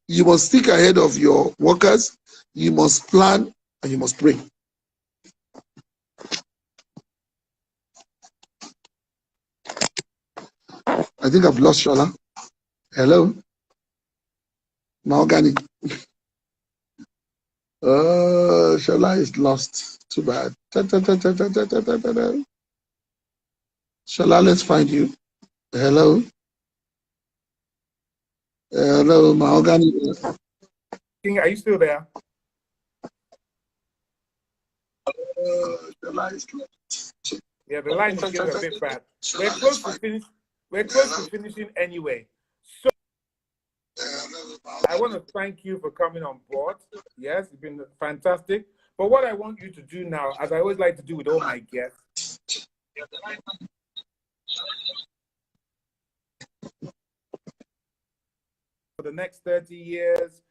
You must think ahead of your workers. You must plan and you must pray. I think I've lost Shola. Hello? Mahogany. Shola is lost. Too bad. Shola, let's find you. Hello? Hello, Mahogany. Are you still there? Shola is lost. Yeah, the line is getting a bit bad. We're close to finish. We're close to finishing anyway. So I want to thank you for coming on board. Yes, it's been fantastic. But what I want you to do now, as I always like to do with all my guests, for the next 30 years,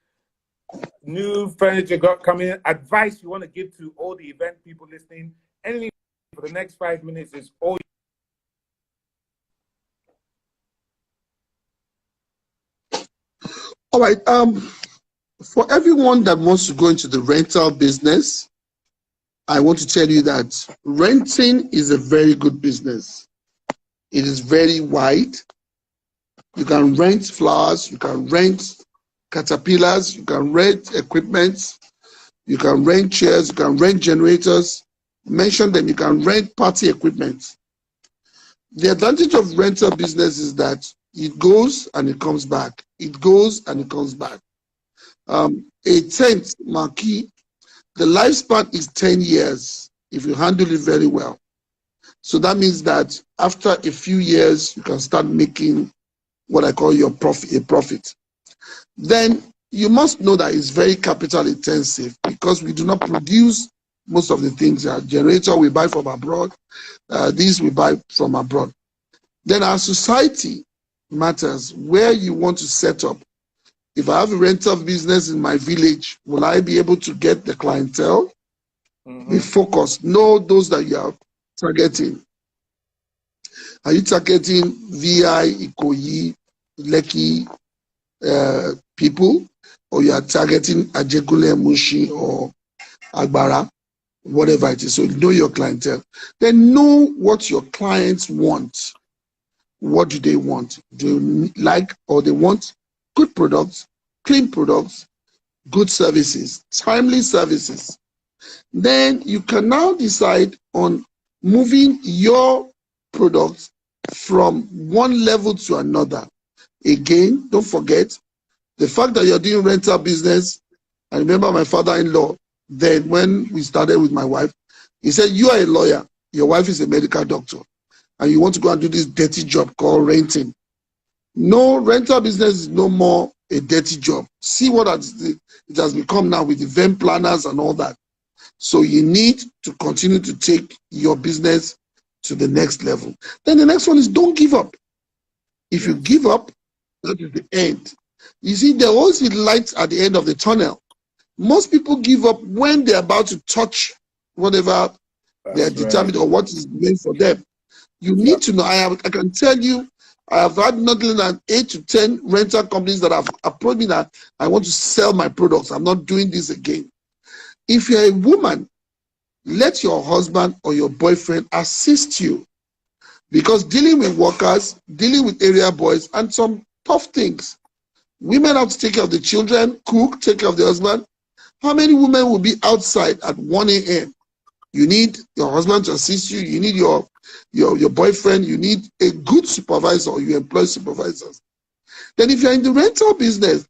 new furniture coming in, advice you want to give to all the event people listening, anything for the next 5 minutes is all. right. For everyone that wants to go into the rental business, I want to tell you that renting is a very good business. It is very wide. You can rent flowers, you can rent caterpillars, you can rent equipment, you can rent chairs, you can rent generators. Mention them, you can rent party equipment. The advantage of rental business is that it goes and it comes back. It goes and it comes back. A tent marquee, the lifespan is 10 years if you handle it very well. So that means that after a few years, you can start making what I call your profit, a profit. Then you must know that it's very capital intensive because we do not produce most of the things. Our generator we buy from abroad, these we buy from abroad. Then our society matters, where you want to set up. If I have a rental business in my village, will I be able to get the clientele? Be focused. Know those that you are targeting. Are you targeting VI, Ikoyi, Lekki people? Or you are targeting Ajegule, Mushi, or Agbara, whatever it is. So know your clientele. Then know what your clients want. What do they want? Do they like or they want good products, clean products, good services, timely services. Then you can now decide on moving your products from one level to another. Again, don't forget the fact that you're doing rental business. I remember my father-in-law, then when we started with my wife, he said, you are a lawyer, your wife is a medical doctor, and you want to go and do this dirty job called renting. No, rental business is no more a dirty job. See what it has become now with event planners and all that. So you need to continue to take your business to the next level. Then the next one is don't give up. If you give up, that is the end. You see, there always be light at the end of the tunnel. Most people give up when they're about to touch whatever they're determined or what is meant for them. You need to know. I can tell you, I have had not less than 8 to 10 rental companies that have approached me that I want to sell my products. I'm not doing this again. If you're a woman, let your husband or your boyfriend assist you. Because dealing with workers, dealing with area boys, and some tough things. Women have to take care of the children, cook, take care of the husband. How many women will be outside at 1 a.m.? You need your husband to assist you. You need your boyfriend. You need a good supervisor, or you employ supervisors. Then if you're in the rental business,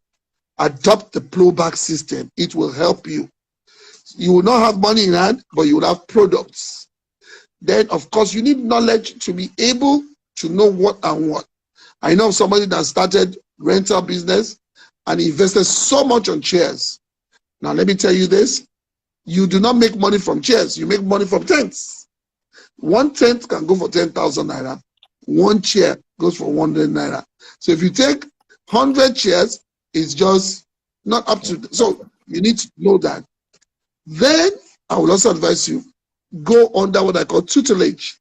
adopt the plowback system. It will help you. You will not have money in hand, but you will have products. Then, of course, you need knowledge to be able to know what and what. I know somebody that started rental business and invested so much on chairs. Now, let me tell you this. You do not make money from chairs. You make money from tents. One tent can go for 10,000 naira. One chair goes for 100 naira. So if you take 100 chairs, it's just not up to. So you need to know that. Then I will also advise you, go under what I call tutelage.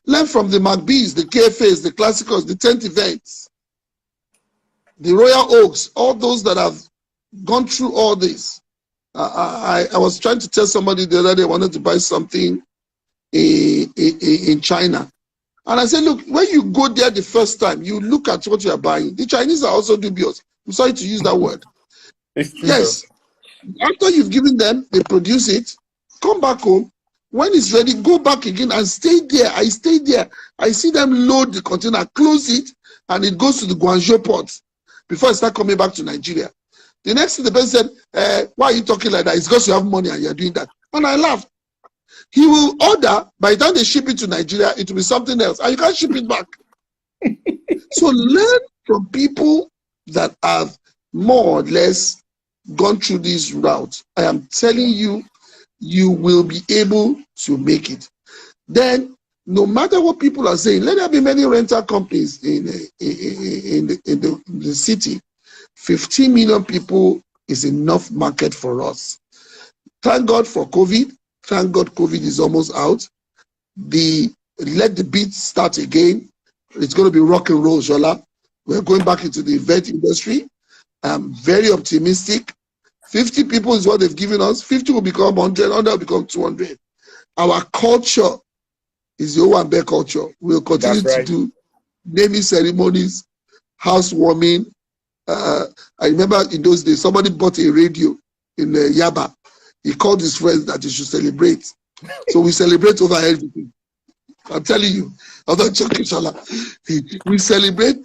Learn from the McBees, the KFAs, the Classicus, the tent events, the Royal Oaks, all those that have gone through all this. I was trying to tell somebody the other day I wanted to buy something in China. And I said, look, when you go there the first time, you look at what you are buying. The Chinese are also dubious. I'm sorry to use that word. It's true, yes. After you've given them, they produce it, come back home. When it's ready, go back again and stay there. I stayed there. I see them load the container, close it, and it goes to the Guangzhou port before I start coming back to Nigeria. The next thing the person said, why are you talking like that? It's because you have money and you're doing that. And I laughed. He will order, by the time they ship it to Nigeria, it will be something else. And you can't ship it back. So learn from people that have more or less gone through this route. I am telling you, you will be able to make it. Then, no matter what people are saying, let there be many rental companies in the city. 15 million people is enough market for us. Thank God for COVID. Thank God COVID is almost out. Let the beat start again. It's going to be rock and roll, Shola. We're going back into the event industry. I'm very optimistic. 50 people is what they've given us. 50 will become 100, 100 will become 200. Our culture is the Owambe culture. We'll continue to do naming ceremonies, housewarming. I remember in those days, somebody bought a radio in Yaba. He called his friends that he should celebrate. So we celebrate over everything. I'm telling you, I'm not joking, Shala. We celebrate.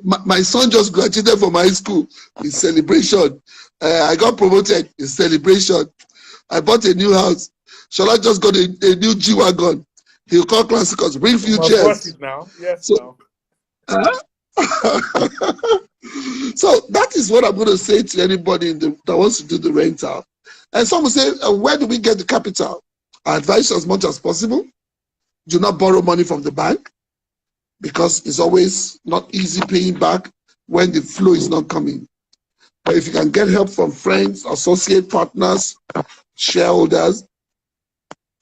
My son just graduated from high school. It's celebration. I got promoted. It's celebration. I bought a new house. Shala just got a new G-Wagon. He'll call Classicus. Bring few chairs. Now. Yes, so, so that is what I'm going to say to anybody that wants to do the rental. And some will say, where do we get the capital? I advise you as much as possible. Do not borrow money from the bank because it's always not easy paying back when the flow is not coming. But if you can get help from friends, associate partners, shareholders,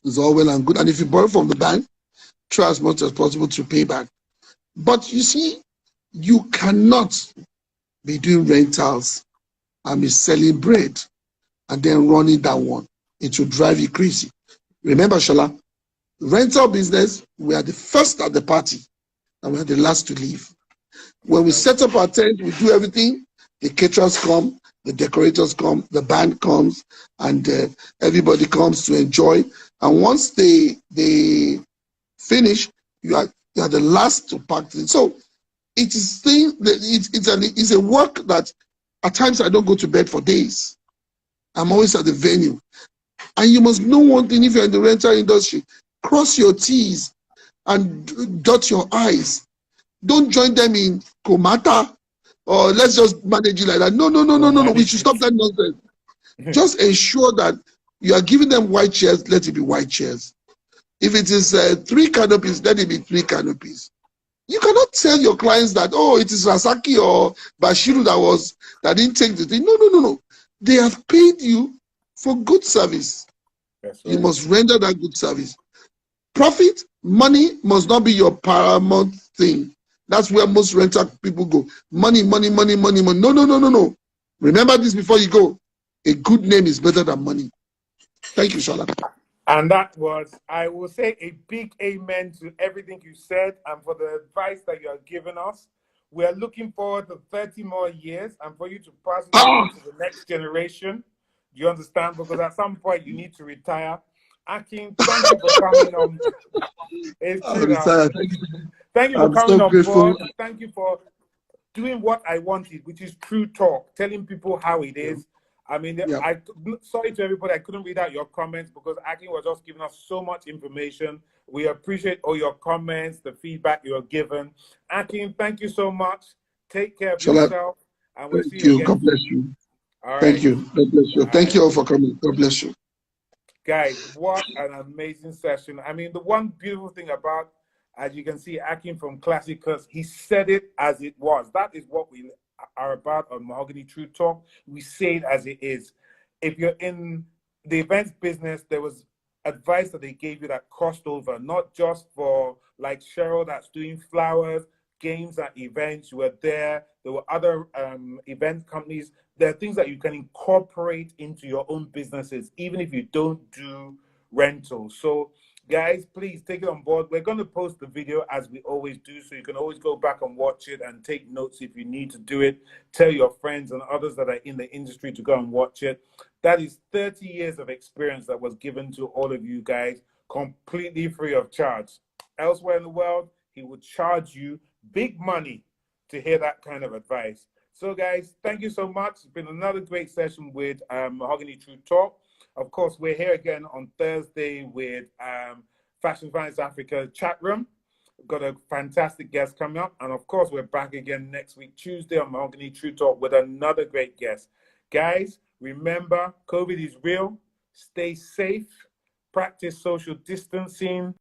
it's all well and good. And if you borrow from the bank, try as much as possible to pay back. But you see, you cannot be doing rentals and be selling bread and then running that one. It will drive you crazy. Remember, Shala, rental business, we are the first at the party and we are the last to leave. When we set up our tent, we do everything. The caterers come, the decorators come, the band comes, and everybody comes to enjoy. And once they finish, you are the last to pack it. So it is it's a work that at times I don't go to bed for days. I'm always at the venue. And you must know one thing: if you're in the rental industry, cross your T's and dot your I's. Don't join them in Komata or let's just manage it like that. No. We should stop that nonsense. Just ensure that you are giving them white chairs, let it be white chairs. If it is 3 canopies, let it be 3 canopies. You cannot tell your clients that, oh, it is Rasaki or Bashiru that didn't take the thing. No. They have paid you for good service. Right. You must render that good service. Profit, money must not be your paramount thing. That's where most rental people go. Money. No. Remember this before you go. A good name is better than money. Thank you, Shala. And that was, I will say, a big amen to everything you said and for the advice that you are giving us. We are looking forward to 30 more years and for you to pass it on to the next generation. Do you understand? Because at some point you need to retire. Akin, thank you for coming on. Thank you for coming on board. Thank you for doing what I wanted, which is true talk, telling people how it is. I mean, sorry to everybody, I couldn't read out your comments because Akin was just giving us so much information. We appreciate all your comments, the feedback you are given. Akin, thank you so much. Take care of yourself. And we'll see you again. God bless you. All right. Thank you. God bless you. Thank you all for coming. God bless you. Guys, what an amazing session. I mean, the one beautiful thing about, as you can see, Akin from Classicus, he said it as it was. That is what we are about on Mahogany True Talk. We say it as it is. If you're in the events business, there was advice that they gave you that crossed over, not just for like Cheryl that's doing flowers, games at events. You were there. There were other event companies. There are things that you can incorporate into your own businesses, even if you don't do rentals. So guys, please take it on board. We're going to post the video as we always do, so you can always go back and watch it and take notes if you need to do it. Tell your friends and others that are in the industry to go and watch it. That is 30 years of experience that was given to all of you guys, completely free of charge. Elsewhere in the world, he would charge you big money to hear that kind of advice. So guys, thank you so much. It's been another great session with Mahogany True Talk. Of course, we're here again on Thursday with Fashion Finance Africa chat room. We've got a fantastic guest coming up. And of course, we're back again next week, Tuesday on Mahogany True Talk with another great guest. Guys, remember, COVID is real. Stay safe. Practice social distancing.